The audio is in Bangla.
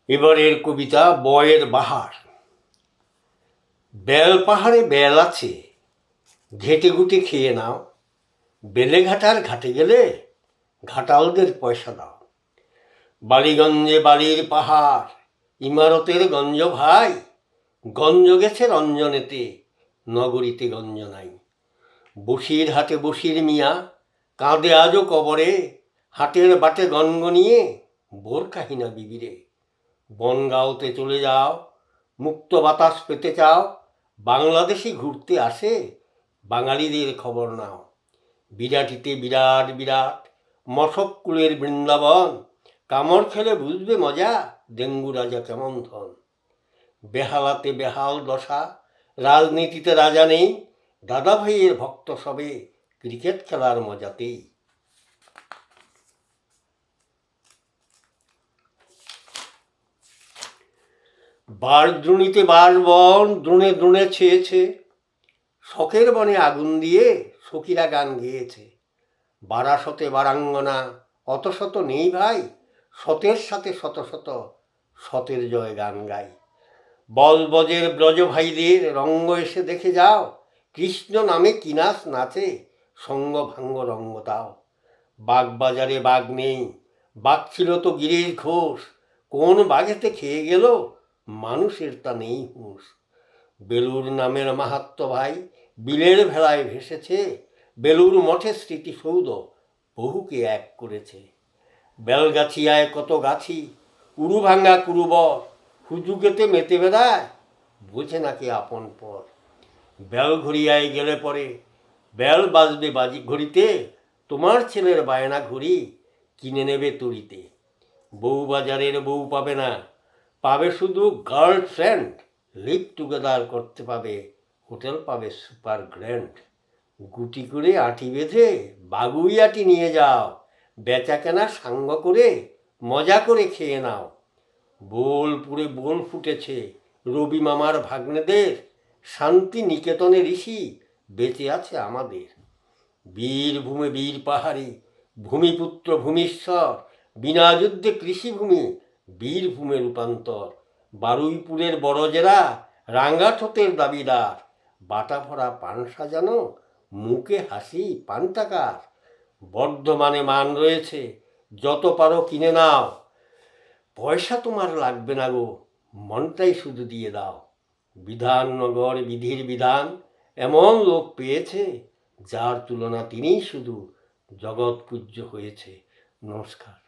এবারের কবিতা বয়ের বাহার। বেল পাহাড়ে বেল আছে, ঘেটে ঘুটে খেয়ে নাও। বেলেঘাটার ঘাটে গেলে ঘাটালদের পয়সা দাও। বালিগঞ্জে বালির পাহাড়, ইমারতের গঞ্জ ভাই। গঞ্জ গেছে রঞ্জনেতে, নগরীতে গঞ্জ নাই। বসির হাটে বসির মিয়া কাঁদে আজও কবরে। হাটের বাটে গনগনিয়ে বোরকাহিনা বিবিরে। বনগাঁওতে চলে যাও, মুক্ত বাতাস পেতে চাও। বাংলাদেশে ঘুরতে আসে বাঙালিদের খবর নাও। বিরাটিতে বিরাট বিরাট মশককুলের বৃন্দাবন। কামড় খেলে বুঝবে মজা, ডেঙ্গু রাজা কেমন ধন। বেহালাতে বেহাল দশা, রাজনীতিতে রাজা নেই। দাদা ভাইয়ের ভক্ত সবে ক্রিকেট খেলার মজাতেই। বার দ্রোণীতে বার বন দ্রোণে দ্রোণে ছেয়েছে। শখের বনে আগুন দিয়ে সখীরা গান গেয়েছে। বারাসতে বারাঙ্গনা অত শত নেই ভাই। শতের সাথে শত শত শতের জয় গান গাই। বলবজের ব্রজ ভাইদের রঙ্গ এসে দেখে যাও। কৃষ্ণ নামে কিনাস নাচে, সঙ্গ ভাঙ্গ রঙ্গ দাও। বাগবাজারে বাঘ নেই, বাঘ ছিল তো গিরিশ ঘোষ। কোন বাঘেতে খেয়ে গেল, মানুষের তা নেই হুঁশ। বেলুর নামের মাহাত্ম ভাই বিলের ভেলায় ভেসেছে। বেলুর মঠের স্মৃতিসৌধ বহুকে এক করেছে। বেলগাছিয়ায় কত গাছি, উড়ু ভাঙ্গা কুরুবর। হুজুগেতে মেতে বেড়ায়, বোঝে নাকি আপন পর। বেলঘড়িয়ায় গেলে পরে বেল বাজবে বাজি ঘড়িতে। তোমার ছেলের বায়না ঘড়ি কিনে নেবে তড়িতে। বউবাজারের বউ পাবে না, পাবে শুধু গার্লফ্রেন্ড। লিভ টুগেদার করতে পাবে, হোটেল পাবে সুপার গ্র্যান্ড। গুটি করে আটি বেঁধে বাগুই আটি নিয়ে যাও। বেচা কেনা সাঙ্গ করে মজা করে খেয়ে নাও। বোলপুরে বোল ফুটেছে রবি মামার ভাগ্নেদের। শান্তি নিকেতনে ঋষি বেঁচে আছে আমাদের। বীরভূমে বীর পাহাড়ি, ভূমিপুত্র ভূমিশ্বর। বিনা যুদ্ধে কৃষিভূমি বীরভূমে রূপান্তর। বারুইপুরের বড়জেরা রাঙ্গাঠোতের দাবিদার। বাটা ভরা পান সাজানো, মুখে হাসি পান টাকার। বর্ধমানে মান রয়েছে, যত পারো কিনে নাও। পয়সা তোমার লাগবে না গো, মনটাই শুধু দিয়ে দাও। বিধাননগর বিধির বিধান এমন লোক পেয়েছে, যার তুলনা তিনিই শুধু জগৎ পূজ্য হয়েছে। নমস্কার।